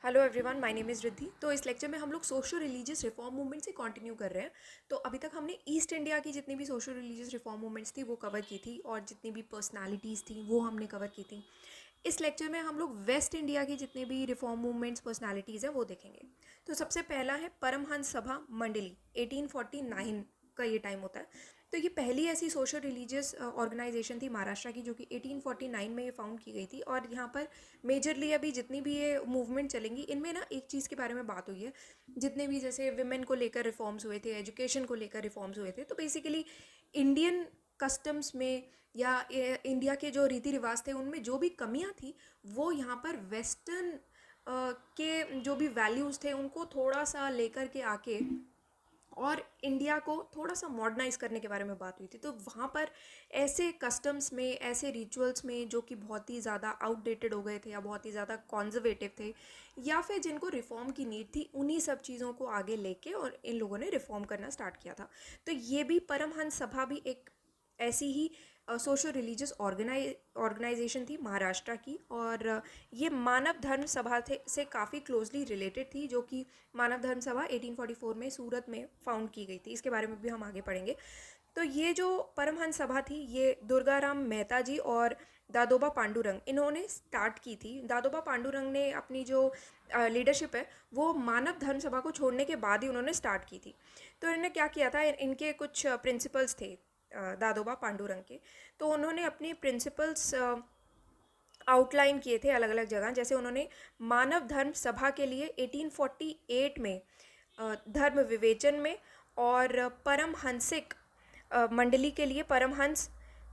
Hello everyone, my name is Riddhi. तो इस lecture में हम लोग सोशल रिलीजियस रिफॉर्म मूवमेंट से कंटिन्यू कर रहे हैं। तो अभी तक हमने ईस्ट इंडिया की जितनी भी सोशल रिलीजियस रिफॉर्म मूवमेंट्स थी वो कवर की थी, और जितनी भी पर्सनालिटीज़ थी वो हमने कवर की थी। इस लेक्चर में हम लोग वेस्ट इंडिया की जितने भी रिफॉर्म मूवमेंट्स पर्सनालिटीज़ हैं वो देखेंगे। तो सबसे पहला है परमहंस सभा मंडली। 1849 का ये टाइम होता है। तो ये पहली ऐसी सोशल रिलीजियस ऑर्गेनाइजेशन थी महाराष्ट्र की जो कि 1849 में ये फाउंड की गई थी। और यहाँ पर मेजरली अभी जितनी भी ये मूवमेंट चलेंगी इनमें ना एक चीज़ के बारे में बात हुई है। जितने भी जैसे विमेन को लेकर रिफॉर्म्स हुए थे, एजुकेशन को लेकर रिफॉर्म्स हुए थे, तो बेसिकली इंडियन कस्टम्स में या इंडिया के जो रीति रिवाज थे उनमें जो भी कमियां थी वो यहाँ पर वेस्टर्न के जो भी वैल्यूज़ थे उनको थोड़ा सा लेकर के आके और इंडिया को थोड़ा सा मॉडर्नाइज करने के बारे में बात हुई थी। तो वहाँ पर ऐसे कस्टम्स में, ऐसे रिचुअल्स में जो कि बहुत ही ज़्यादा आउटडेटेड हो गए थे या बहुत ही ज़्यादा कॉन्जर्वेटिव थे या फिर जिनको रिफॉर्म की नीड थी, उन्हीं सब चीज़ों को आगे लेके और इन लोगों ने रिफॉर्म करना स्टार्ट किया था। तो ये भी परमहंस सभा भी एक ऐसी ही सोशल रिलीजियस ऑर्गेनाइजेशन थी महाराष्ट्र की। और ये मानव धर्म सभा थे से काफ़ी क्लोजली रिलेटेड थी, जो कि मानव धर्म सभा 1844 में सूरत में फाउंड की गई थी। इसके बारे में भी हम आगे पढ़ेंगे। तो ये जो परमहंस सभा थी ये दुर्गाराम मेहता जी और दादोबा पांडुरंग इन्होंने स्टार्ट की थी। दादोबा पांडुरंग ने अपनी जो लीडरशिप है वो मानव धर्म सभा को छोड़ने के बाद ही उन्होंने स्टार्ट की थी। तो इन्होंने क्या किया था, इनके कुछ प्रिंसिपल्स थे दादोबा पांडुरंग के। तो उन्होंने अपने प्रिंसिपल्स आउटलाइन किए थे अलग अलग जगह। जैसे उन्होंने मानव धर्म सभा के लिए 1848 में धर्म विवेचन में, और परमहंसिक मंडली के लिए परमहंस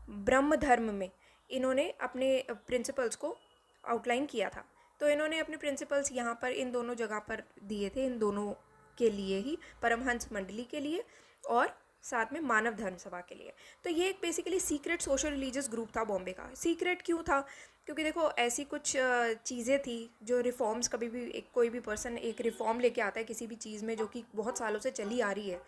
ब्रह्म धर्म में इन्होंने अपने प्रिंसिपल्स को आउटलाइन किया था। तो इन्होंने अपने प्रिंसिपल्स यहाँ पर इन दोनों जगह पर दिए थे, इन दोनों के लिए ही, परमहंस मंडली के लिए और साथ में मानव धर्म सभा के लिए। तो ये एक basically secret social religious group था बॉम्बे का। सीक्रेट क्यों था? क्योंकि देखो ऐसी कुछ चीज़ें थी जो रिफॉर्म्स, कभी भी एक कोई भी पर्सन एक रिफॉर्म लेके आता है किसी भी चीज़ में जो कि बहुत सालों से चली आ रही है,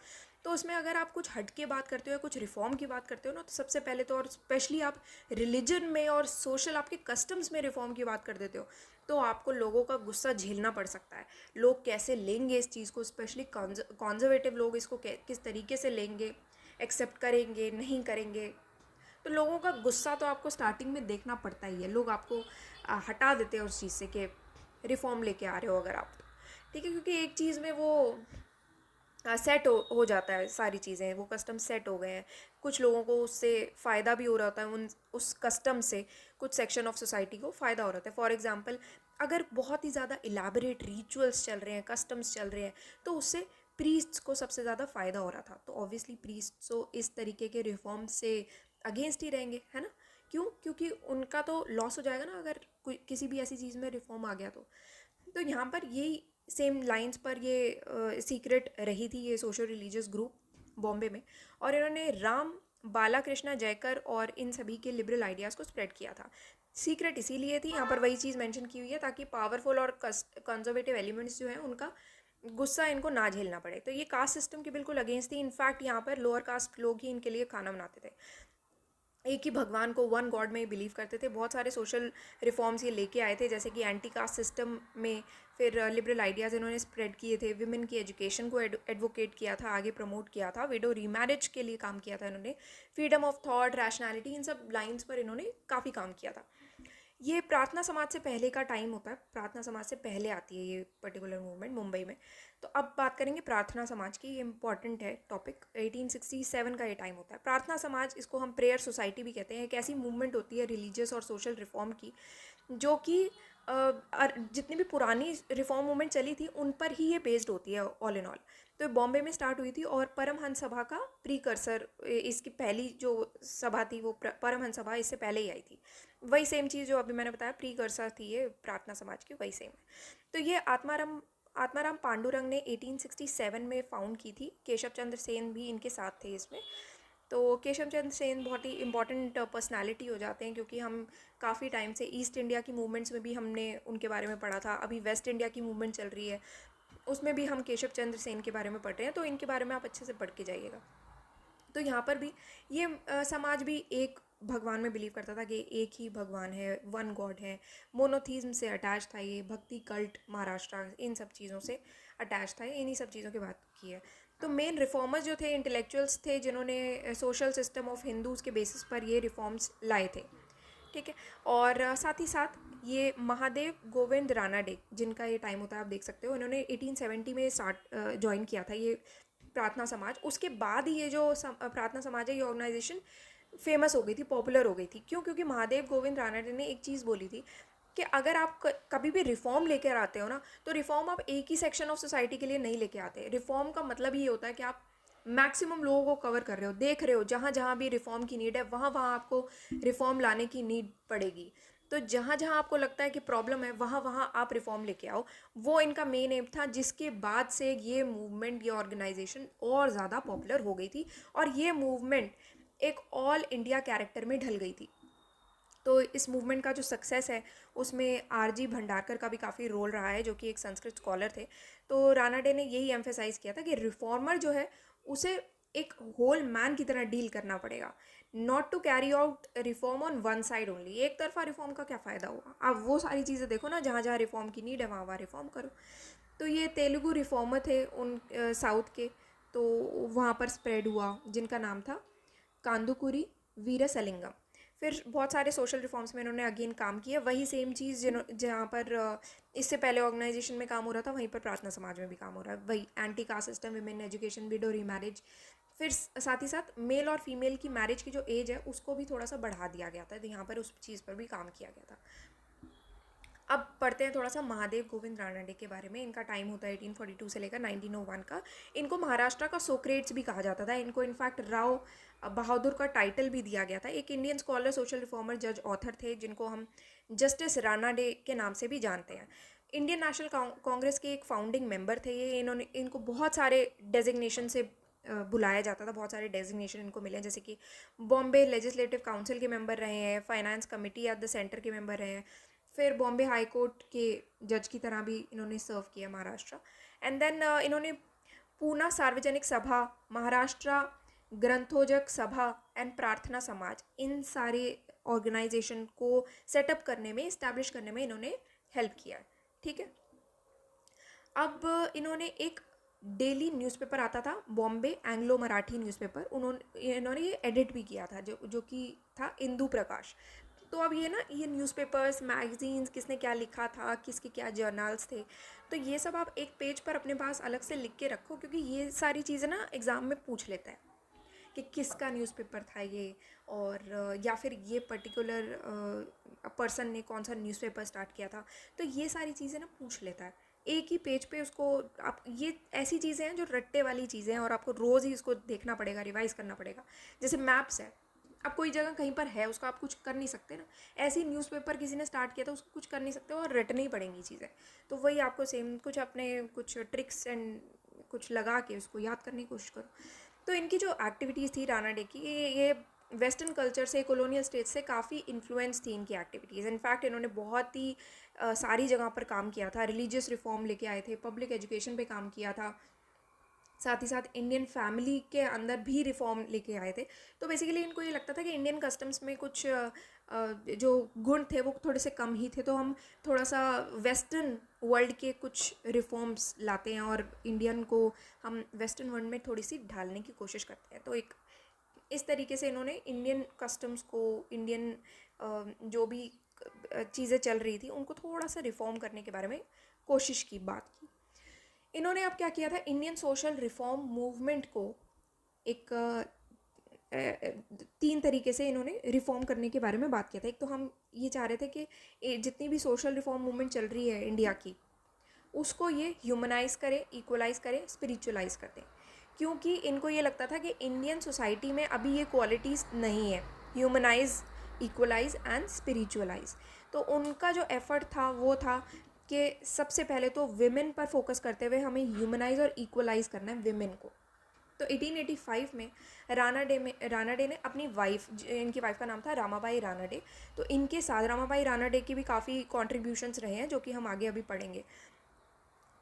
तो उसमें अगर आप कुछ हट के बात करते हो या कुछ रिफॉर्म की बात करते हो ना, तो सबसे पहले तो, और स्पेशली आप रिलीजन में और सोशल आपके कस्टम्स में रिफॉर्म की बात कर देते हो, तो आपको लोगों का गुस्सा झेलना पड़ सकता है। लोग कैसे लेंगे इस चीज़ को, स्पेशली कॉन्जर्वेटिव लोग इसको किस तरीके से लेंगे, एक्सेप्ट करेंगे नहीं करेंगे। तो लोगों का गुस्सा तो आपको स्टार्टिंग में देखना पड़ता ही है। लोग आपको हटा देते हैं उस चीज़ से कि रिफॉर्म लेके आ रहे हो अगर आप, तो ठीक है, क्योंकि एक चीज़ में वो सेट हो जाता है, सारी चीज़ें वो कस्टम सेट हो गए हैं। कुछ लोगों को उससे फ़ायदा भी हो रहा होता है, उस कस्टम से कुछ सेक्शन ऑफ सोसाइटी को फ़ायदा हो रहा है। फॉर एग्जांपल, अगर बहुत ही ज़्यादा इलेबोरेट रिचुअल्स चल रहे हैं, कस्टम्स चल रहे हैं, तो उससे प्रीस्ट्स को सबसे ज़्यादा फ़ायदा हो रहा था। तो ऑब्वियसली प्रीस्ट्स तो इस तरीके के रिफॉर्म से अगेंस्ट ही रहेंगे, है ना। क्यों? क्योंकि उनका तो लॉस हो जाएगा ना अगर कोई किसी भी ऐसी चीज़ में रिफॉर्म आ गया तो यहाँ पर यही सेम लाइंस पर ये सीक्रेट रही थी ये सोशल रिलीजियस ग्रुप बॉम्बे में। और इन्होंने राम बालाकृष्णा जयकर और इन सभी के लिबरल आइडियाज़ को स्प्रेड किया था। सीक्रेट इसीलिए थी, यहाँ पर वही चीज़ मेंशन की हुई है ताकि पावरफुल और कंजर्वेटिव एलिमेंट्स जो हैं उनका गुस्सा इनको ना झेलना पड़े। तो ये कास्ट सिस्टम के बिल्कुल अगेंस्ट थी। इनफैक्ट यहाँ पर लोअर कास्ट लोग ही इनके लिए खाना बनाते थे। एक ही भगवान को, वन गॉड में बिलीव करते थे। बहुत सारे सोशल रिफॉर्म्स ये लेके आए थे, जैसे कि एंटी कास्ट सिस्टम में फिर लिबरल आइडियाज़ इन्होंने स्प्रेड किए थे। विमेन की एजुकेशन को एडवोकेट किया था, आगे प्रमोट किया था। विडो रीमैरिज के लिए काम किया था इन्होंने। फ्रीडम ऑफ थॉट, रैशनैलिटी, इन सब लाइंस पर इन्होंने काफ़ी काम किया था। ये प्रार्थना समाज से पहले का टाइम होता है। प्रार्थना समाज से पहले आती है ये पर्टिकुलर मूवमेंट मुंबई में। तो अब बात करेंगे प्रार्थना समाज की। ये इंपॉर्टेंट है टॉपिक। 1867 का ये टाइम होता है। प्रार्थना समाज, इसको हम प्रेयर सोसाइटी भी कहते हैं, एक ऐसी मूवमेंट होती है रिलीजियस और सोशल रिफॉर्म की जो कि जितनी भी पुरानी रिफॉर्म मूवमेंट चली थी उन पर ही ये बेस्ड होती है ऑल इन ऑल। तो बॉम्बे में स्टार्ट हुई थी और परमहंस सभा का प्रीकर्सर, इसकी पहली जो सभा थी वो परमहंस सभा इससे पहले ही आई थी। वही सेम चीज़ जो अभी मैंने बताया प्रीकर्सर थी ये प्रार्थना समाज की, वही सेम है। तो ये आत्माराम आत्माराम पांडुरंग ने 1867 में फाउंड की थी। केशव चंद्र सेन भी इनके साथ थे इसमें। तो केशव चंद्र सेन बहुत ही इंपॉर्टेंट पर्सनालिटी हो जाते हैं, क्योंकि हम काफ़ी टाइम से ईस्ट इंडिया की मूवमेंट्स में भी हमने उनके बारे में पढ़ा था। अभी वेस्ट इंडिया की मूवमेंट चल रही है, उसमें भी हम केशव चंद्र सेन के बारे में पढ़ रहे हैं। तो इनके बारे में आप अच्छे से पढ़ के जाइएगा। तो यहाँ पर भी ये समाज भी एक भगवान में बिलीव करता था कि एक ही भगवान है, वन गॉड है, मोनोथीज्म से अटैच था, ये भक्ति कल्ट महाराष्ट्र इन सब चीज़ों से अटैच था, इन्हीं सब चीज़ों की बात की है। तो मेन रिफॉर्मर्स जो थे इंटेलेक्चुअल्स थे जिन्होंने सोशल सिस्टम ऑफ हिंदूज़ के बेसिस पर ये रिफॉर्म्स लाए थे, ठीक है। और साथ ही साथ ये महादेव गोविंद रानाडे जिनका ये टाइम होता है आप देख सकते हो, इन्होंने 1870 में स्टार्ट ज्वाइन किया था ये प्रार्थना समाज। उसके बाद ही ये जो प्रार्थना समाज है ये ऑर्गेनाइजेशन फेमस हो गई थी, पॉपुलर हो गई थी। क्यों? क्योंकि महादेव गोविंद रानाडे ने एक चीज़ बोली थी कि अगर आप कभी भी रिफॉर्म लेकर आते हो ना, तो रिफॉर्म आप एक ही सेक्शन ऑफ सोसाइटी के लिए नहीं लेके आते। रिफॉर्म का मतलब ये होता है कि आप मैक्सिमम लोगों को कवर कर रहे हो, देख रहे हो जहाँ जहाँ भी रिफॉर्म की नीड है वहाँ वहाँ आपको रिफॉर्म लाने की नीड पड़ेगी। तो जहाँ जहाँ आपको लगता है कि प्रॉब्लम है वहाँ वहाँ आप रिफॉर्म लेके आओ। वो इनका मेन एम था, जिसके बाद से ये मूवमेंट, ये ऑर्गेनाइजेशन और ज़्यादा पॉपुलर हो गई थी और ये मूवमेंट एक ऑल इंडिया कैरेक्टर में ढल गई थी। तो इस मूवमेंट का जो सक्सेस है उसमें आरजी भंडारकर का भी काफ़ी रोल रहा है, जो कि एक संस्कृत स्कॉलर थे। तो रानाडे ने यही एम्फेसाइज किया था कि रिफॉर्मर जो है उसे एक होल मैन की तरह डील करना पड़ेगा, not to carry out reform on one side only. एक तरफा रिफॉर्म का क्या फ़ायदा होगा? आप वो सारी चीज़ें देखो ना, जहाँ जहाँ रिफॉर्म की नीड है वहाँ वहाँ रिफॉर्म करो। तो ये तेलुगु रिफॉर्मर थे उन साउथ के, तो वहाँ पर स्प्रेड हुआ, जिनका नाम था कांदुकुरी वीरसलिंगम। फिर बहुत सारे सोशल रिफॉर्म्स में इन्होंने अगेन काम किया, वही सेम चीज़ जहाँ पर इससे पहले ऑर्गेनाइजेशन में काम हो रहा था वहीं पर प्रार्थना समाज में भी काम हो रहा है। वही anti caste system, women education, window remarriage. फिर साथ ही साथ मेल और फीमेल की मैरिज की जो एज है उसको भी थोड़ा सा बढ़ा दिया गया था, तो यहाँ पर उस चीज़ पर भी काम किया गया था। अब पढ़ते हैं थोड़ा सा महादेव गोविंद रानडे के बारे में। इनका टाइम होता है 1842 से लेकर 1901 का। इनको महाराष्ट्र का सोक्रेट्स भी कहा जाता था। इनको इनफैक्ट राव बहादुर का टाइटल भी दिया गया था। एक इंडियन स्कॉलर, सोशल रिफॉर्मर, जज, ऑथर थे जिनको हम जस्टिस रानाडे के नाम से भी जानते हैं। इंडियन नेशनल कांग्रेस के एक फाउंडिंग मेंबर थे ये। इनको बहुत सारे डेजिग्नेशन से बुलाया जाता था, बहुत सारे डेजिग्नेशन इनको मिले हैं, जैसे कि बॉम्बे लेजिस्लेटिव काउंसिल के मेंबर रहे हैं, finance committee at the centre के मेंबर रहे हैं, फिर बॉम्बे हाई कोर्ट के जज की तरह भी इन्होंने सर्व किया महाराष्ट्र। एंड देन इन्होंने पूना सार्वजनिक सभा, महाराष्ट्र ग्रंथोजक सभा एंड प्रार्थना समाज, इन सारे ऑर्गेनाइजेशन को सेटअप करने में, इस्टेब्लिश करने में इन्होंने हेल्प किया, ठीक है। अब इन्होंने एक डेली न्यूज़पेपर आता था, बॉम्बे एंग्लो मराठी न्यूज़पेपर, इन्होंने ये एडिट भी किया था, जो कि था इंदू प्रकाश। तो अब ये ना, ये न्यूज़पेपर्स, मैगजीन्स, किसने क्या लिखा था, किसके क्या जर्नल्स थे, तो ये सब आप एक पेज पर अपने पास अलग से लिख के रखो, क्योंकि ये सारी चीज़ें ना एग्ज़ाम में पूछ लेता है कि किसका न्यूज़पेपर था ये, और या फिर ये पर्टिकुलर पर्सन ने कौन सा न्यूज़पेपर स्टार्ट किया था। तो ये सारी चीज़ें ना पूछ लेता है एक ही पेज पे उसको। आप ये ऐसी चीज़ें हैं जो रट्टे वाली चीज़ें हैं और आपको रोज़ ही इसको देखना पड़ेगा, रिवाइज़ करना पड़ेगा। जैसे मैप्स है, अब कोई जगह कहीं पर है, उसका आप कुछ कर नहीं सकते ना। ऐसे ही न्यूज़पेपर किसी ने स्टार्ट किया था, उसको कुछ कर नहीं सकते और रटनी पड़ेंगी चीज़ें। तो वही आपको सेम कुछ अपने कुछ ट्रिक्स एंड कुछ लगा के उसको याद करने की कोशिश करो। तो इनकी जो एक्टिविटीज़ थी रानाडे की, ये वेस्टर्न कल्चर से, कॉलोनियल स्टेट से काफ़ी इन्फ्लुएंस थी इनकी एक्टिविटीज़। इनफैक्ट इन्होंने बहुत ही सारी जगह पर काम किया था। रिलीजियस रिफॉर्म लेके आए थे, पब्लिक एजुकेशन पे काम किया था, साथ ही साथ इंडियन फैमिली के अंदर भी रिफॉर्म लेके आए थे। तो बेसिकली इनको ये लगता था कि इंडियन कस्टम्स में कुछ जो गुण थे वो थोड़े से कम ही थे, तो हम थोड़ा सा वेस्टर्न वर्ल्ड के कुछ रिफॉर्म्स लाते हैं और इंडियन को हम वेस्टर्न वर्ल्ड में थोड़ी सी ढालने की कोशिश करते हैं। तो एक इस तरीके से इन्होंने इंडियन कस्टम्स को, इंडियन जो भी चीज़ें चल रही थी उनको थोड़ा सा रिफॉर्म करने के बारे में कोशिश की, बात की। इन्होंने अब क्या किया था, इंडियन सोशल रिफॉर्म मूवमेंट को एक 3 तरीके से इन्होंने रिफॉर्म करने के बारे में बात किया था। एक तो हम ये चाह रहे थे कि जितनी भी सोशल रिफॉर्म मूवमेंट चल रही है इंडिया की, उसको ये ह्यूमनाइज करे, इक्वलाइज करे, स्पिरिचुअलाइज कर दें। क्योंकि इनको ये लगता था कि इंडियन सोसाइटी में अभी ये क्वालिटीज़ नहीं है, ह्यूमनाइज, इक्वलाइज एंड स्पिरिचुअलाइज। तो उनका जो एफर्ट था वो था कि सबसे पहले तो विमेन पर फोकस करते हुए हमें ह्यूमनाइज और इक्वलाइज करना है विमेन को। तो 1885 में रानाडे ने अपनी वाइफ, इनकी वाइफ का नाम था रामाबाई रानाडे, तो इनके साथ रामाबाई रानाडे की भी काफ़ी कॉन्ट्रीब्यूशंस रहे हैं जो कि हम आगे अभी पढ़ेंगे।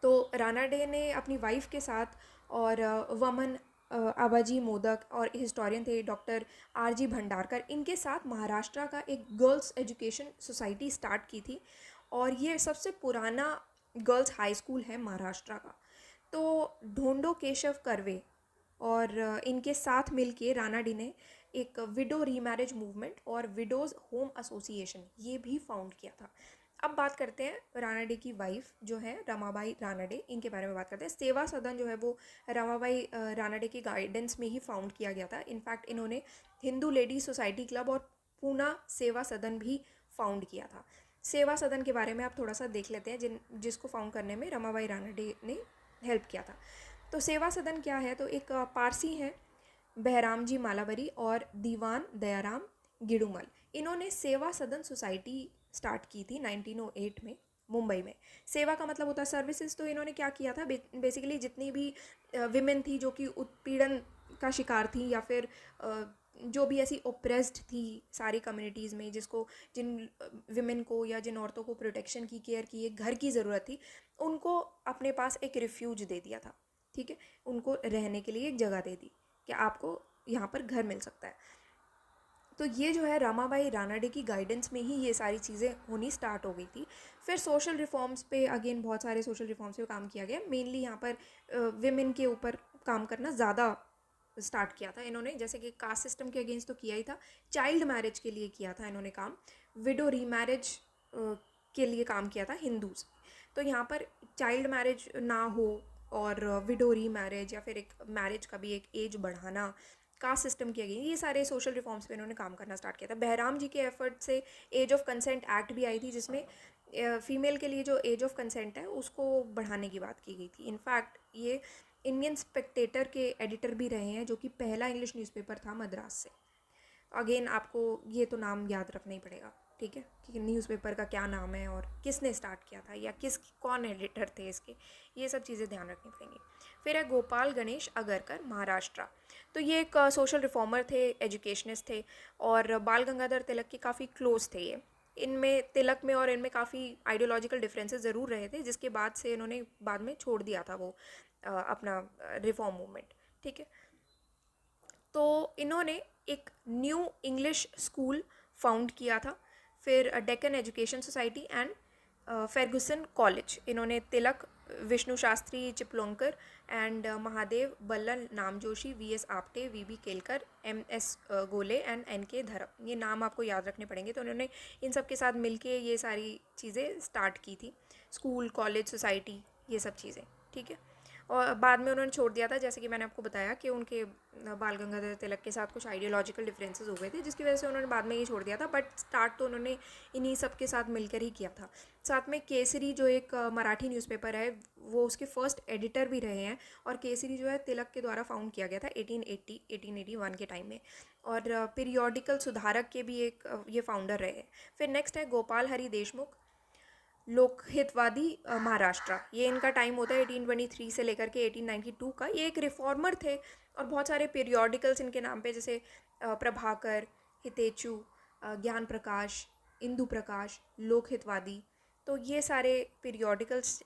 तो रानाडे ने अपनी वाइफ के साथ और वमन आबाजी मोदक और हिस्टोरियन थे डॉक्टर आर जी भंडारकर, इनके साथ महाराष्ट्र का एक गर्ल्स एजुकेशन सोसाइटी स्टार्ट की थी और ये सबसे पुराना गर्ल्स हाई स्कूल है महाराष्ट्र का। तो ढोंडो केशव कर्वे और इनके साथ मिलके रानाडी ने एक विडो रीमैरिज मूवमेंट और विडोज़ होम एसोसिएशन ये भी फाउंड किया था। अब बात करते हैं रानाडे की वाइफ जो है रमाबाई रानाडे, इनके बारे में बात करते हैं। सेवा सदन जो है वो रमाबाई रानाडे की गाइडेंस में ही फाउंड किया गया था। इनफैक्ट इन्होंने हिंदू लेडी सोसाइटी क्लब और पूना सेवा सदन भी फाउंड किया था। सेवा सदन के बारे में आप थोड़ा सा देख लेते हैं जिसको फाउंड करने में रमाबाई रानाडे ने हेल्प किया था। तो सेवा सदन क्या है, तो एक पारसी हैं बहराम जी मालावरी और दीवान दयाराम गिड़ूमल, इन्होंने सेवा सदन सोसाइटी स्टार्ट की थी 1908 में मुंबई में। सेवा का मतलब होता है सर्विसेज। तो इन्होंने क्या किया था, बेसिकली जितनी भी विमेन थी जो कि उत्पीड़न का शिकार थी या फिर जो भी ऐसी ओप्रेस्ड थी सारी कम्युनिटीज़ में, जिन विमेन को या जिन औरतों को प्रोटेक्शन की, केयर की, एक घर की ज़रूरत थी, उनको अपने पास एक रिफ्यूज दे दिया था। ठीक है, उनको रहने के लिए एक जगह दे दी कि आपको यहाँ पर घर मिल सकता है। तो ये जो है रमाबाई रानाडे की गाइडेंस में ही ये सारी चीज़ें होनी स्टार्ट हो गई थी। फिर सोशल रिफॉर्म्स पे अगेन बहुत सारे सोशल रिफॉर्म्स पे काम किया गया। मेनली यहाँ पर विमेन के ऊपर काम करना ज़्यादा स्टार्ट किया था इन्होंने। जैसे कि कास्ट सिस्टम के अगेंस्ट तो किया ही था, चाइल्ड मैरिज के लिए किया था इन्होंने काम, विडो रीमैरिज के लिए काम किया था हिंदूज। तो यहाँ पर चाइल्ड मैरिज ना हो और विडो रीमैरिज या फिर एक मैरिज का भी एक एज बढ़ाना, कास्ट सिस्टम की अगेंस्ट, ये सारे सोशल रिफॉर्म्स पे इन्होंने काम करना स्टार्ट किया था। बहराम जी के एफर्ट से एज ऑफ कंसेंट एक्ट भी आई थी, जिसमें फीमेल के लिए जो एज ऑफ कंसेंट है उसको बढ़ाने की बात की गई थी। इनफैक्ट ये इंडियन स्पेक्टेटर के एडिटर भी रहे हैं, जो कि पहला इंग्लिश न्यूज़पेपर था मद्रास से। अगेन आपको ये तो नाम याद रखना ही पड़ेगा, ठीक है, कि न्यूज़पेपर का क्या नाम है और किसने स्टार्ट किया था या कौन एडिटर थे इसके, ये सब चीज़ें ध्यान रखनी पड़ेंगी। फिर है गोपाल गणेश अगरकर, महाराष्ट्र। तो ये एक सोशल रिफॉर्मर थे, एजुकेशनिस्ट थे और बाल गंगाधर तिलक के काफ़ी क्लोज थे ये। इनमें तिलक में और इनमें काफ़ी आइडियोलॉजिकल डिफरेंसेस ज़रूर रहे थे, जिसके बाद से इन्होंने बाद में छोड़ दिया था वो अपना रिफॉर्म मूवमेंट। ठीक है, तो इन्होंने एक न्यू इंग्लिश स्कूल फाउंड किया था। फिर Deccan education society and Fergusson college, इन्होंने Tilak, Vishnu Shastri Chiplunkar and Mahadev Ballal Namjoshi, V S Apte, V B Kelkar, M S Gole and N K Dharam, ये नाम आपको याद रखने पड़ेंगे। तो उन्होंने इन सब के साथ मिलके ये सारी चीज़ें स्टार्ट की थी, स्कूल, कॉलेज, सोसाइटी, ये सब चीज़ें। ठीक है, और बाद में उन्होंने छोड़ दिया था, जैसे कि मैंने आपको बताया कि उनके बाल गंगाधर तिलक के साथ कुछ आइडियोलॉजिकल डिफरेंसेस हो गए थे, जिसकी वजह से उन्होंने बाद में ये छोड़ दिया था। बट स्टार्ट तो उन्होंने इन्हीं सब के साथ मिलकर ही किया था। साथ में केसरी जो एक मराठी न्यूज़पेपर है, वो उसके फर्स्ट एडिटर भी रहे हैं। और केसरी जो है तिलक के द्वारा फाउंड किया गया था 1881 के टाइम में। और पीरियोडिकल सुधारक के भी एक ये फाउंडर रहे हैं। फिर नेक्स्ट है गोपाल हरि देशमुख, लोकहितवादी, महाराष्ट्र। ये इनका टाइम होता है 1823 से लेकर के 1892 का। ये एक रिफॉर्मर थे और बहुत सारे पीरियोडिकल्स इनके नाम पे, जैसे प्रभाकर, हितेचु, ज्ञान प्रकाश, इंदु प्रकाश, लोकहितवादी, तो ये सारे पीरियोडिकल्स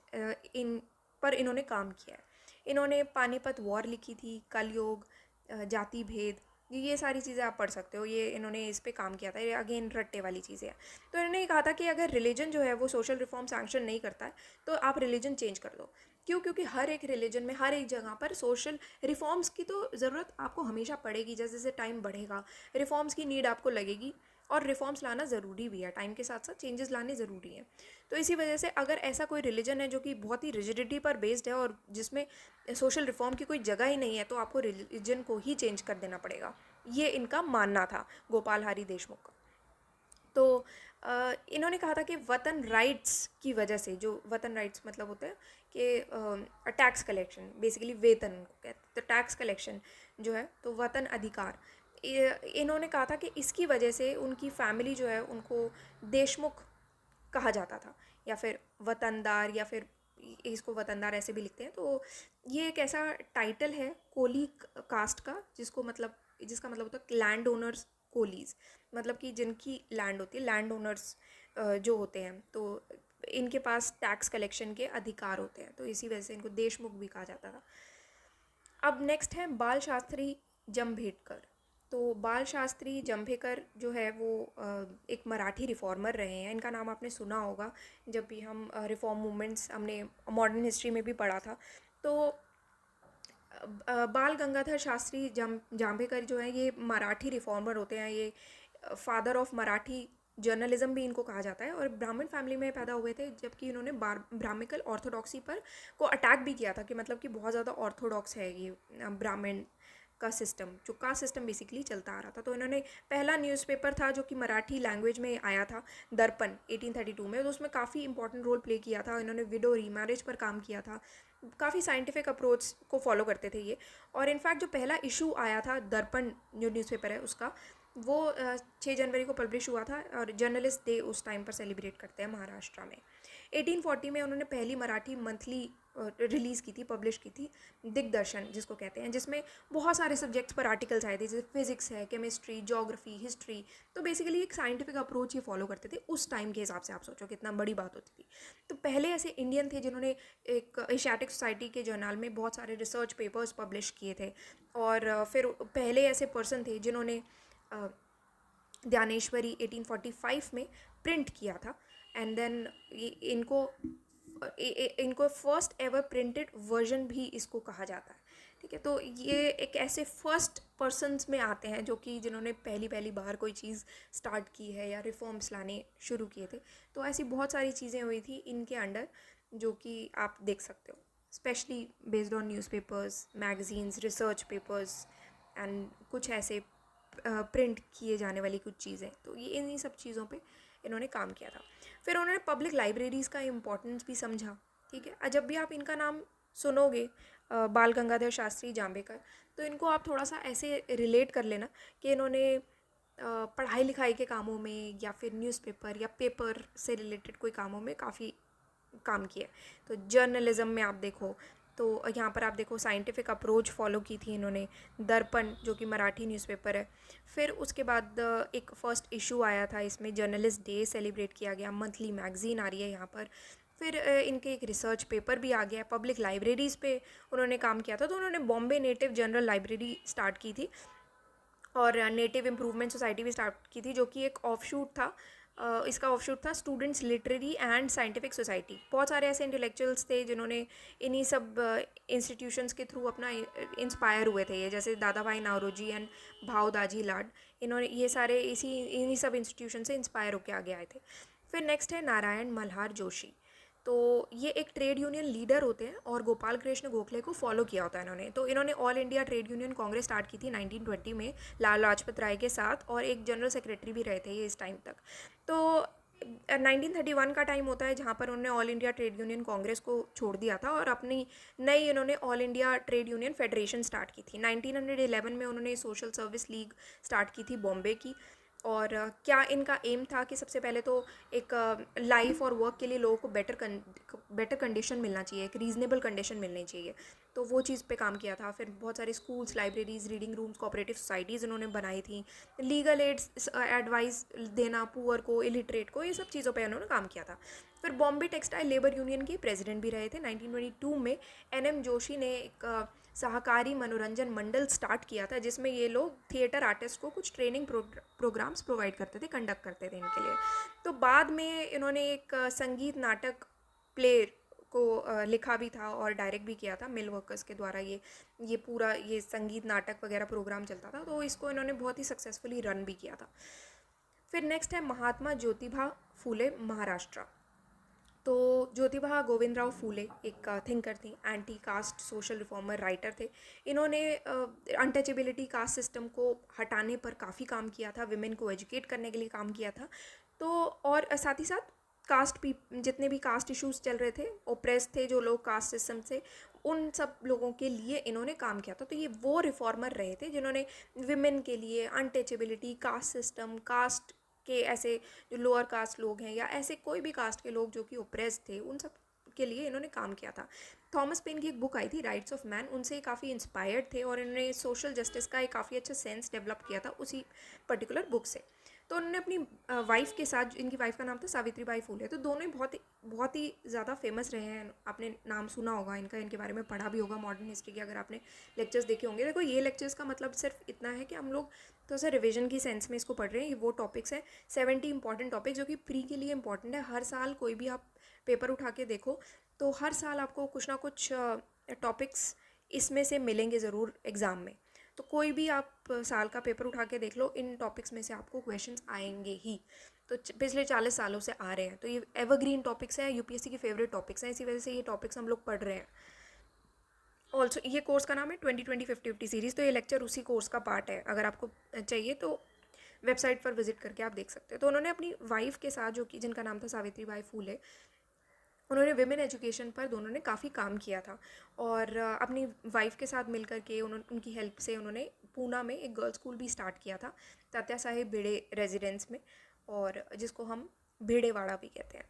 इन पर इन्होंने काम किया है। इन्होंने पानीपत वॉर लिखी थी, कलयुग, जाति भेद, ये सारी चीज़ें आप पढ़ सकते हो। ये इन्होंने इस पे काम किया था, ये अगेन रट्टे वाली चीज़ें हैं। तो इन्होंने ये कहा था कि अगर रिलीजन जो है वो सोशल रिफॉर्म सैंक्शन नहीं करता है तो आप रिलीजन चेंज कर दो। क्यों? क्योंकि हर एक रिलीजन में, हर एक जगह पर सोशल रिफॉर्म्स की तो ज़रूरत आपको हमेशा पड़ेगी। जैसे जैसे टाइम बढ़ेगा रिफॉर्म्स की नीड आपको लगेगी, और रिफॉर्म्स लाना ज़रूरी भी है, टाइम के साथ साथ चेंजेस लाने ज़रूरी हैं। तो इसी वजह से अगर ऐसा कोई रिलीजन है जो कि बहुत ही रिजिडिटी पर बेस्ड है और जिसमें सोशल रिफॉर्म की कोई जगह ही नहीं है, तो आपको रिलीजन को ही चेंज कर देना पड़ेगा। ये इनका मानना था गोपाल हरि देशमुख का। तो इन्होंने कहा था कि वतन राइट्स की वजह से, जो वतन राइट्स मतलब होते हैं कि टैक्स कलेक्शन, बेसिकली वेतन को कहते हैं, तो टैक्स कलेक्शन जो है, तो वतन अधिकार, इन्होंने कहा था कि इसकी वजह से उनकी फैमिली जो है उनको देशमुख कहा जाता था, या फिर वतनदार, या फिर इसको वतनदार ऐसे भी लिखते हैं। तो ये एक ऐसा टाइटल है कोली कास्ट का, जिसका मतलब होता है लैंड ओनर्स कोलीज, मतलब कि जिनकी लैंड होती है, लैंड ओनर्स जो होते हैं, तो इनके पास टैक्स कलेक्शन के अधिकार होते हैं, तो इसी वजह से इनको देशमुख भी कहा जाता था। अब नेक्स्ट है बाल शास्त्री जंभेडकर। तो बाल शास्त्री जंभेकर जो है वो एक मराठी रिफॉर्मर रहे हैं। इनका नाम आपने सुना होगा जब भी हम रिफॉर्म मूवमेंट्स हमने मॉडर्न हिस्ट्री में भी पढ़ा था। तो बाल गंगाधर शास्त्री जाम्भेकर जो है ये मराठी रिफॉर्मर होते हैं। ये फादर ऑफ मराठी जर्नलिज्म भी इनको कहा जाता है, और ब्राह्मण फैमिली में पैदा हुए थे, जबकि इन्होंने ब्राह्मिकल ऑर्थोडॉक्सी पर को अटैक भी किया था कि मतलब कि बहुत ज़्यादा ऑर्थोडॉक्स है ये ब्राह्मण का सिस्टम, जो कास्ट सिस्टम बेसिकली चलता आ रहा था। तो इन्होंने पहला न्यूज़पेपर था जो कि मराठी लैंग्वेज में आया था, दर्पण 1832 में, तो उसमें काफ़ी इंपॉर्टेंट रोल प्ले किया था। इन्होंने विडो रीमैरिज पर काम किया था, काफ़ी साइंटिफिक अप्रोच को फॉलो करते थे ये। और इनफैक्ट जो पहला इशू आया था दर्पण जो न्यूज़पेपर है उसका, वो 6 जनवरी को पब्लिश हुआ था, और जर्नलिस्ट डे उस टाइम पर सेलिब्रेट करते हैं महाराष्ट्र में। 1840 में उन्होंने पहली मराठी मंथली रिलीज़ की थी, पब्लिश की थी, दिग्दर्शन जिसको कहते हैं, जिसमें बहुत सारे सब्जेक्ट्स पर आर्टिकल्स आए थे, जैसे फिजिक्स है, केमिस्ट्री, ज्योग्राफी, हिस्ट्री। तो बेसिकली एक साइंटिफिक अप्रोच ये फॉलो करते थे उस टाइम के हिसाब से। आप सोचो कितना बड़ी बात होती थी। तो पहले ऐसे इंडियन थे जिन्होंने एक एशियाटिक सोसाइटी के जर्नल में बहुत सारे रिसर्च पेपर्स पब्लिश किए थे, और फिर पहले ऐसे पर्सन थे जिन्होंने ज्ञानेश्वरी 1845 में प्रिंट किया था। एंड देन इनको फर्स्ट एवर प्रिंटेड वर्जन भी इसको कहा जाता है। ठीक है, तो ये एक ऐसे फर्स्ट पर्सन्स में आते हैं जो कि जिन्होंने पहली बार कोई चीज़ स्टार्ट की है या रिफॉर्म्स लाने शुरू किए थे। तो ऐसी बहुत सारी चीज़ें हुई थी इनके अंडर जो कि आप देख सकते हो, specially based on newspapers, magazines, research papers, and कुछ ऐसे प्रिंट किए जाने वाली कुछ चीज़ें। तो ये इन्हीं सब चीज़ों पे इन्होंने काम किया था। फिर उन्होंने पब्लिक लाइब्रेरीज़ का इम्पोर्टेंस भी समझा। ठीक है, जब भी आप इनका नाम सुनोगे बाल गंगाधर शास्त्री जाम्बेकर, तो इनको आप थोड़ा सा ऐसे रिलेट कर लेना कि इन्होंने पढ़ाई लिखाई के कामों में या फिर न्यूज़पेपर या पेपर से रिलेटेड कोई कामों में काफ़ी काम किया। तो जर्नलिज्म में आप देखो तो यहाँ पर आप देखो साइंटिफिक अप्रोच फॉलो की थी इन्होंने, दर्पण जो कि मराठी न्यूज़पेपर है। फिर उसके बाद एक फ़र्स्ट इशू आया था, इसमें जर्नलिस्ट डे सेलिब्रेट किया गया, मंथली मैगज़ीन आ रही है यहाँ पर। फिर इनके एक रिसर्च पेपर भी आ गया, पब्लिक लाइब्रेरीज़ पे उन्होंने काम किया था। तो उन्होंने Bombay native general library start की थी, और नेटिव इम्प्रूवमेंट सोसाइटी भी स्टार्ट की थी, जो कि एक ऑफशूट था। इसका ऑफशूट था students literary and scientific society. बहुत सारे ऐसे इंटेलेक्चुअल्स थे जिन्होंने इन्हीं सब इंस्टीट्यूशंस के थ्रू अपना इंस्पायर हुए थे, ये जैसे दादा भाई नावरोजी एंड भाव दाजी लाड, इन्होंने ये सारे इन्हीं सब इंस्टीट्यूशन से इंस्पायर होकर आगे आए थे। फिर नेक्स्ट है नारायण मल्हार जोशी। तो ये एक ट्रेड यूनियन लीडर होते हैं, और गोपाल कृष्ण गोखले को फॉलो किया होता है इन्होंने। तो इन्होंने all India trade union Congress start की थी 1920 में लाल लाजपत राय के साथ, और एक जनरल सेक्रेटरी भी रहे थे ये इस टाइम तक। तो 1931 का टाइम होता है जहाँ पर उन्होंने all India trade union Congress को छोड़ दिया था, और अपनी नई इन्होंने all India trade union federation start की थी। 1911 में उन्होंने सोशल सर्विस लीग स्टार्ट की थी बॉम्बे की। और क्या इनका एम था कि सबसे पहले तो एक लाइफ और वर्क के लिए लोगों को बेटर कंडीशन मिलना चाहिए, एक रीज़नेबल कंडीशन मिलनी चाहिए। तो वो चीज़ पे काम किया था। फिर बहुत सारे schools, libraries, reading rooms, cooperative societies उन्होंने बनाई थी। लीगल एड्स एडवाइस देना पुअर को, इलिटरेट को, ये सब चीज़ों पे उन्होंने काम किया था। फिर बॉम्बे टेक्सटाइल लेबर यूनियन के प्रेसिडेंट भी रहे थे। 1922 में एन.एम. जोशी ने एक सहकारी मनोरंजन मंडल स्टार्ट किया था, जिसमें ये लोग थिएटर आर्टिस्ट को कुछ ट्रेनिंग प्रोग्राम्स प्रोवाइड करते थे, कंडक्ट करते थे इनके लिए। तो बाद में इन्होंने एक संगीत नाटक प्ले को लिखा भी था और डायरेक्ट भी किया था मिल वर्कर्स के द्वारा। ये पूरा ये संगीत नाटक वगैरह प्रोग्राम चलता था, तो इसको इन्होंने बहुत ही सक्सेसफुली रन भी किया था। फिर नेक्स्ट है महात्मा ज्योतिबा फूले महाराष्ट्र। तो ज्योतिबा गोविंदराव फूले एक थिंकर थी, anti cast social reformer writer थे। इन्होंने अनटचेबिलिटी कास्ट सिस्टम को हटाने पर काफ़ी काम किया था, विमेन को एजुकेट करने के लिए काम किया था। तो और साथ ही साथ जितने भी कास्ट इश्यूज चल रहे थे, ओप्रेस थे जो लोग कास्ट सिस्टम से, उन सब लोगों के लिए इन्होंने काम किया था। तो ये वो रिफॉर्मर रहे थे जिन्होंने विमेन के लिए अनटचेबिलिटी, कास्ट सिस्टम, कास्ट के ऐसे जो लोअर कास्ट लोग हैं या ऐसे कोई भी कास्ट के लोग जो कि ओप्रेस थे, उन सब के लिए इन्होंने काम किया था। थॉमस पेन की एक बुक आई थी राइट्स ऑफ मैन, उनसे काफ़ी इंस्पायर्ड थे, और इन्होंने सोशल जस्टिस का एक काफ़ी अच्छा सेंस डेवलप किया था उसी पर्टिकुलर बुक से। तो उन्होंने अपनी वाइफ के साथ, इनकी वाइफ का नाम था सावित्री बाई फूले, तो दोनों ही बहुत बहुत ही ज़्यादा फेमस रहे हैं, आपने नाम सुना होगा इनका, इनके बारे में पढ़ा भी होगा मॉडर्न हिस्ट्री के, अगर आपने लेक्चर्स देखे होंगे। देखो ये लेक्चर्स का मतलब सिर्फ इतना है कि हम लोग तो सर रिविजन की सेंस में इसको पढ़ रहे हैं। ये वो टॉपिक्स हैं 70 इंपॉर्टेंट टॉपिक जो कि प्री के लिए इंपॉर्टेंट है। हर साल कोई भी आप पेपर उठा के देखो तो हर साल आपको कुछ ना कुछ टॉपिक्स इसमें से मिलेंगे ज़रूर एग्ज़ाम में। तो कोई भी आप साल का पेपर उठा के देख लो, इन टॉपिक्स में से आपको क्वेश्चंस आएंगे ही। तो पिछले 40 सालों से आ रहे हैं, तो ये एवरग्रीन टॉपिक्स हैं, यूपीएससी की फेवरेट टॉपिक्स हैं, इसी वजह से ये टॉपिक्स हम लोग पढ़ रहे हैं। ऑल्सो ये कोर्स का नाम है 2020-50 सीरीज़, तो ये लेक्चर उसी कोर्स का पार्ट है। अगर आपको चाहिए तो वेबसाइट पर विजिट करके आप देख सकते हैं। तो उन्होंने अपनी वाइफ के साथ, जो कि जिनका नाम था सावित्री बाई फूले, उन्होंने विमेन एजुकेशन पर दोनों ने काफ़ी काम किया था। और अपनी वाइफ के साथ मिल करके उनकी हेल्प से उन्होंने पूना में एक गर्ल्स स्कूल भी स्टार्ट किया था, तात्या साहेब भिड़े रेजिडेंस में, और जिसको हम भिड़ेवाड़ा भी कहते हैं।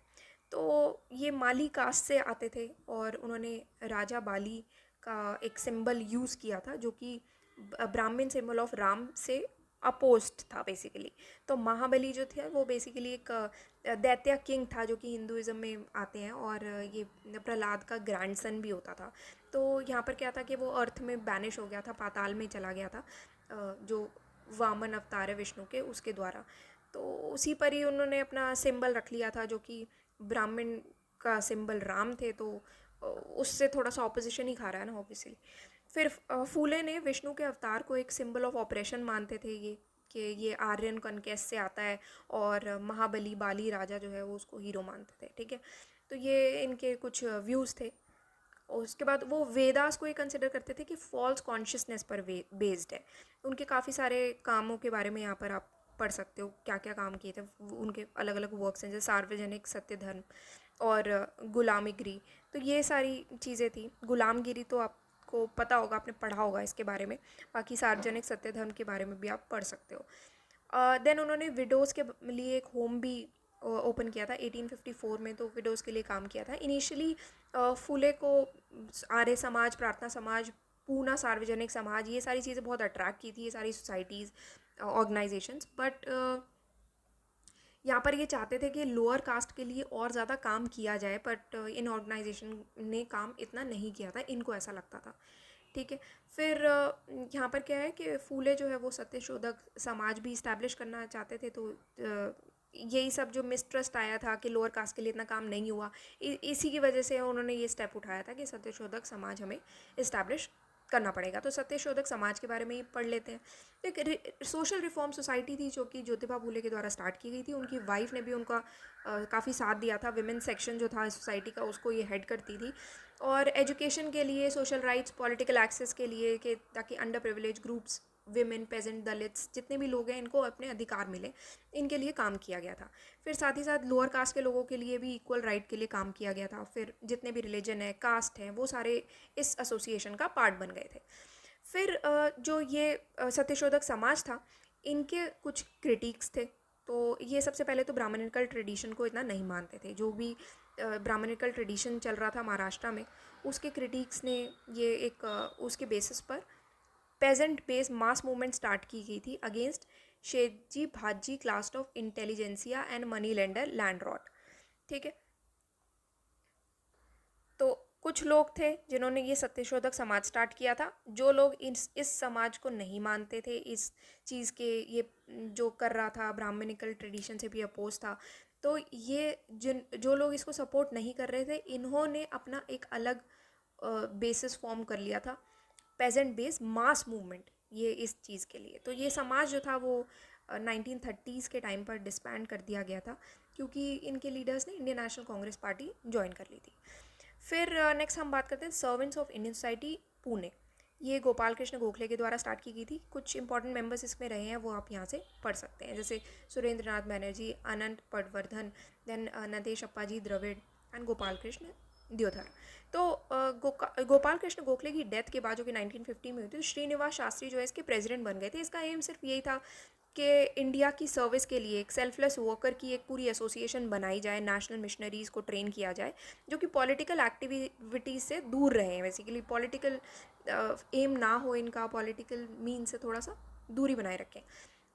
तो ये माली कास्ट से आते थे और उन्होंने राजा बाली का एक सिंबल यूज़ किया था जो कि ब्राह्मण सिंबल ऑफ राम से अपोस्ट था बेसिकली। तो महाबली जो थे वो बेसिकली एक दैत्य किंग था जो कि हिंदुज़म में आते हैं, और ये प्रहलाद का ग्रैंडसन भी होता था। तो यहाँ पर क्या था कि वो अर्थ में बैनिश हो गया था, पाताल में चला गया था, जो वामन अवतार है विष्णु के, उसके द्वारा। तो उसी पर ही उन्होंने अपना सिंबल रख लिया था जो कि ब्राह्मण का सिंबल राम थे, तो उससे थोड़ा सा ऑपोजिशन ही खा रहा है ना ऑब्वियसली। फिर फूले ने विष्णु के अवतार को एक सिंबल ऑफ ऑपरेशन मानते थे, ये कि ये आर्यन कॉन्केस्ट से आता है, और महाबली बाली राजा जो है वो उसको हीरो मानते थे, ठीक है। तो ये इनके कुछ व्यूज़ थे। और उसके बाद वो वेदास को ये कंसिडर करते थे कि फॉल्स कॉन्शियसनेस पर बेस्ड है। उनके काफ़ी सारे कामों के बारे में यहाँ पर आप पढ़ सकते हो, क्या क्या काम किए थे उनके, अलग अलग वर्क्स हैं, जैसे सार्वजनिक सत्य धर्म और गुलामगिरी। तो ये सारी चीज़ें थी। गुलामगिरी तो आपको पता होगा, आपने पढ़ा होगा इसके बारे में। बाकी सार्वजनिक सत्य धर्म के बारे में भी आप पढ़ सकते हो। देन उन्होंने विडोज़ के लिए एक होम भी ओपन किया था 1854 में, तो विडोज़ के लिए काम किया था। इनिशियली फूले को आर्य समाज, प्रार्थना समाज, पूना सार्वजनिक समाज, ये सारी चीज़ें बहुत अट्रैक्ट की थी, ये सारी सोसाइटीज़, ऑर्गेनाइजेशंस। बट यहाँ पर ये चाहते थे कि लोअर कास्ट के लिए और ज़्यादा काम किया जाए, बट इन ऑर्गेनाइजेशन ने काम इतना नहीं किया था, इनको ऐसा लगता था, ठीक है। फिर यहाँ पर क्या है कि फूले जो है वो सत्यशोधक समाज भी इस्टेब्लिश करना चाहते थे। तो यही सब जो मिसट्रस्ट आया था कि लोअर कास्ट के लिए इतना काम नहीं हुआ, इसी की वजह से उन्होंने ये स्टेप उठाया था कि सत्यशोधक समाज हमें इस्टेब्लिश करना पड़ेगा। तो सत्यशोधक समाज के बारे में ही पढ़ लेते हैं। तो एक सोशल रिफॉर्म सोसाइटी थी जो कि ज्योतिबा फूले के द्वारा स्टार्ट की गई थी। उनकी वाइफ ने भी उनका काफ़ी साथ दिया था। विमेन सेक्शन जो था सोसाइटी का, उसको ये हेड करती थी। और एजुकेशन के लिए, सोशल राइट्स, पॉलिटिकल एक्सेस के लिए, कि ताकि under privilege groups, women, peasant, Dalits, जितने भी लोग हैं, इनको अपने अधिकार मिले, इनके लिए काम किया गया था। फिर साथ ही साथ लोअर कास्ट के लोगों के लिए भी इक्वल राइट के लिए काम किया गया था। फिर जितने भी रिलीजन है, कास्ट हैं, वो सारे इस एसोसिएशन का पार्ट बन गए थे। फिर जो ये सत्यशोधक समाज था, इनके कुछ क्रिटिक्स थे। तो ये सबसे पहले तो ब्राह्मणिकल ट्रेडिशन को इतना नहीं मानते थे। जो भी ब्राह्मणिकल ट्रेडिशन चल रहा था महाराष्ट्र में, उसके क्रिटिक्स ने ये एक उसके बेसिस पर peasant base mass movement start की गई थी अगेंस्ट शेखजी भाजी class of intelligentsia and money lender landlord, ठीक है। तो कुछ लोग थे जिन्होंने ये सत्यशोधक समाज स्टार्ट किया था। जो लोग इस समाज को नहीं मानते थे, इस चीज़ के, ये जो कर रहा था ब्राह्मणिकल ट्रेडिशन से भी अपोज था, तो ये जो लोग इसको सपोर्ट नहीं कर रहे थे, इन्होंने अपना एक अलग बेसिस फॉर्म कर लिया था, पेजेंट बेस मास मूवमेंट, ये इस चीज़ के लिए। तो ये समाज जो था वो 1930s के टाइम पर डिस्बैंड कर दिया गया था, क्योंकि इनके लीडर्स ने Indian national Congress party join कर ली थी। फिर नेक्स्ट हम बात करते हैं servants of Indian society Pune. ये गोपाल कृष्ण गोखले के द्वारा स्टार्ट की गई थी। कुछ इंपॉर्टेंट मेंबर्स इसमें रहे हैं, वो आप यहाँ से पढ़ सकते हैं, जैसे सुरेंद्र नाथ बैनर्जी, अनंत पटवर्धन, देन नदेश अप्पाजी द्रविड़ एंड गोपाल कृष्ण द्योधर। तो गोपाल कृष्ण गोखले की डेथ के बाद, जो कि 1950 में हुई थी, तो श्रीनिवास शास्त्री जो है इसके प्रेसिडेंट बन गए थे। इसका एम सिर्फ यही था कि इंडिया की सर्विस के लिए एक सेल्फलेस वर्कर की एक पूरी एसोसिएशन बनाई जाए, नेशनल मिशनरीज़ को ट्रेन किया जाए, जो कि पॉलिटिकल एक्टिविटीज़ से दूर रहे हैं। बेसिकली पॉलिटिकल एम ना हो इनका, पॉलिटिकल मीन से थोड़ा सा दूरी बनाए रखें।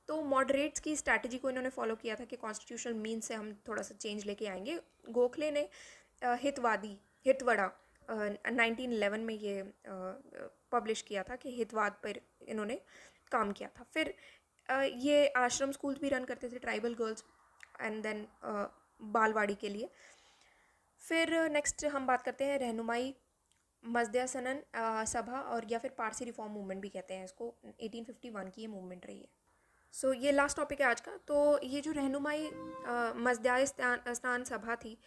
तो मॉडरेट्स की स्ट्रैटेजी को इन्होंने फॉलो किया था कि कॉन्स्टिट्यूशनल मीन से हम थोड़ा सा चेंज लेके आएंगे। गोखले ने हितवड़ा 1911 में ये पब्लिश किया था कि हितवाद पर इन्होंने काम किया था। फिर ये आश्रम स्कूल भी रन करते थे ट्राइबल गर्ल्स एंड देन बालवाड़ी के लिए। फिर नेक्स्ट हम बात करते हैं रहनुमाई मजदया सनन सभा, और या फिर पारसी रिफॉर्म मूवमेंट भी कहते हैं इसको। 1851 की ये मूवमेंट रही है। सो ये लास्ट टॉपिक है आज का। तो ये जो रहनुमाई मजदया स्थान सभा थी,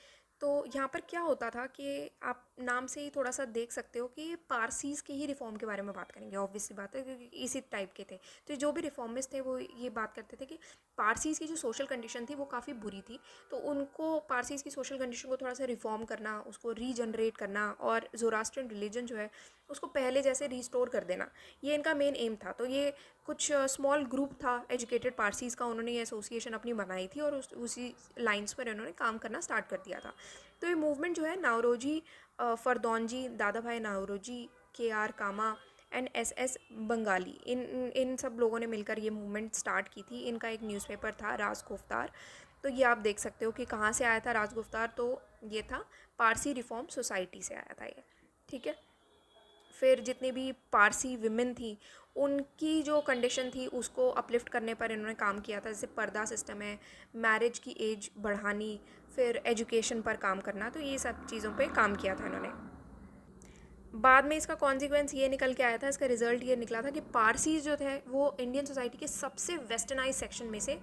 तो यहाँ पर क्या होता था कि आप नाम से ही थोड़ा सा देख सकते हो कि ये पारसीज के ही रिफॉर्म के बारे में बात करेंगे। ऑब्वियसली बात है क्योंकि इसी टाइप के थे। तो जो भी रिफॉर्मिस्ट थे वो ये बात करते थे कि पारसीज की जो सोशल कंडीशन थी वो काफ़ी बुरी थी, तो उनको पारसीज की सोशल कंडीशन को थोड़ा सा रिफॉर्म करना, उसको रीजनरेट करना और ज़ोरास्ट्रियन रिलीजन जो है उसको पहले जैसे रिस्टोर कर देना, ये इनका मेन एम था। तो ये कुछ स्मॉल ग्रुप था एजुकेटेड पारसीज का, उन्होंने ये एसोसिएशन अपनी बनाई थी और उसी लाइंस पर इन्होंने काम करना स्टार्ट कर दिया था। तो ये मूवमेंट जो है नावरोजी Fardunji, Dadabhai Naoroji, KR Cama and SS Bengali, इन सब लोगों ने मिलकर ये मूवमेंट स्टार्ट की थी। इनका एक न्यूज़पेपर था राजगुफ्तार। तो ये आप देख सकते हो कि कहाँ से आया था राजगुफ्तार, तो ये था पारसी रिफॉर्म सोसाइटी से आया था ये, ठीक है। फिर जितनी भी पारसी विमेन थी उनकी जो कंडीशन थी उसको अपलिफ्ट करने पर इन्होंने काम किया था। जैसे पर्दा सिस्टम है, मैरिज की एज बढ़ानी, फिर एजुकेशन पर काम करना, तो ये सब चीज़ों पे काम किया था इन्होंने। बाद में इसका कॉन्सिक्वेंस ये निकल के आया था, इसका रिजल्ट ये निकला था कि पारसीज जो थे वो इंडियन सोसाइटी के सबसे वेस्टर्नाइज सेक्शन में से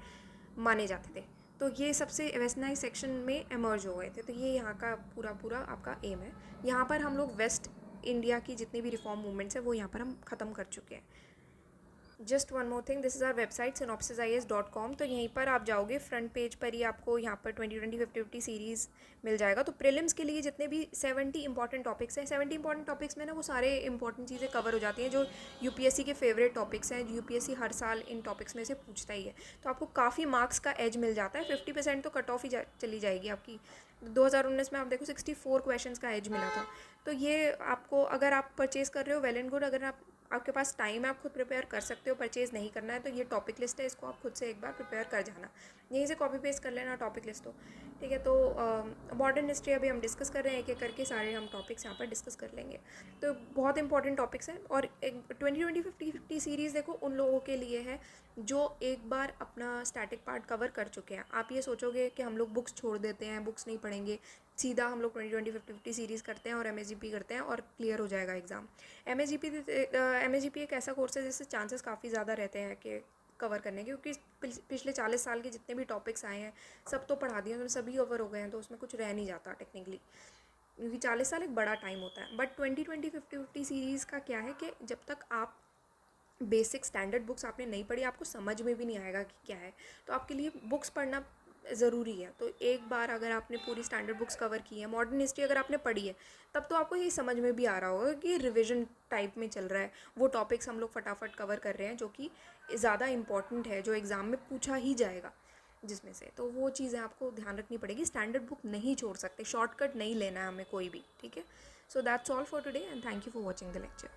माने जाते थे। तो ये सबसे वेस्टर्नाइज सेक्शन में एमर्ज हो गए थे। तो ये यहाँ का पूरा पूरा आपका एम है। यहाँ पर हम लोग वेस्ट इंडिया की जितनी भी रिफॉर्म मूवमेंट्स है वो यहाँ पर हम ख़त्म कर चुके हैं। Just one more thing, this is our website synopsisis.com। तो यहीं पर आप जाओगे, फ्रंट पेज पर ही आपको यहाँ पर 2020 50-50 सीरीज़ मिल जाएगा। तो प्रीलिम्स के लिए जितने भी 70 इंपॉर्टेंट टॉपिक्स हैं, 70 इंपॉर्टेंट टॉपिक्स में ना वो सारे इंपॉर्टेंट चीज़ें कवर हो जाती हैं जो UPSC के फेवरेट टॉपिक्स हैं। UPSC हर साल इन टॉपिक्स में से पूछता ही है, तो आपको काफ़ी मार्क्स का एज मिल जाता है। 50% तो कट ऑफ ही चली जाएगी आपकी। 2019 में आप देखो 64 क्वेश्चन का एज मिला था। तो ये आपको, अगर आप परचेज़ कर रहे हो वेल एंड गुड, अगर आपके पास टाइम है आप खुद प्रिपेयर कर सकते हो। परचेज़ नहीं करना है तो ये टॉपिक लिस्ट है, इसको आप खुद से एक बार प्रिपेयर कर जाना, यहीं से कॉपी पेस्ट कर लेना टॉपिक लिस्ट तो, ठीक है। तो मॉडर्न हिस्ट्री अभी हम डिस्कस कर रहे हैं, एक एक करके सारे हम टॉपिक्स यहाँ पर डिस्कस कर लेंगे। तो बहुत इंपॉर्टेंट टॉपिक्स हैं। और 2020 50-50 सीरीज़ देखो उन लोगों के लिए है जो एक बार अपना स्टैटिक पार्ट कवर कर चुके हैं। आप ये सोचोगे कि हम लोग बुक्स छोड़ देते हैं, बुक्स नहीं पढ़ेंगे, सीधा हम लोग 2020 50-50 सीरीज़ करते हैं और MSGP करते हैं और क्लियर हो जाएगा एग्ज़ाम। MSGP एक ऐसा कोर्स है जिससे चांसेस काफ़ी ज़्यादा रहते हैं कि कवर करने के, क्योंकि पिछले 40 साल के जितने भी टॉपिक्स आए हैं सब तो पढ़ा दिए, तो सभी कवर हो गए हैं, तो उसमें कुछ रह नहीं जाता टेक्निकली, क्योंकि 40 साल एक बड़ा टाइम होता है। बट 2020 50-50 सीरीज़ का क्या है कि जब तक आप बेसिक स्टैंडर्ड बुक्स आपने नहीं पढ़ी, आपको समझ में भी नहीं आएगा कि क्या है। तो आपके लिए बुक्स पढ़ना ज़रूरी है। तो एक बार अगर आपने पूरी स्टैंडर्ड बुक्स कवर की है, मॉडर्न हिस्ट्री अगर आपने पढ़ी है, तब तो आपको ये समझ में भी आ रहा होगा कि रिविजन टाइप में चल रहा है। वो टॉपिक्स हम लोग फटाफट कवर कर रहे हैं जो कि ज़्यादा इंपॉर्टेंट है, जो एग्ज़ाम में पूछा ही जाएगा जिसमें से। तो वो चीज़ें आपको ध्यान रखनी पड़ेगी। स्टैंडर्ड बुक नहीं छोड़ सकते, शॉर्टकट नहीं लेना है हमें कोई भी, ठीक है। So that's all for today and thank you for watching the lecture.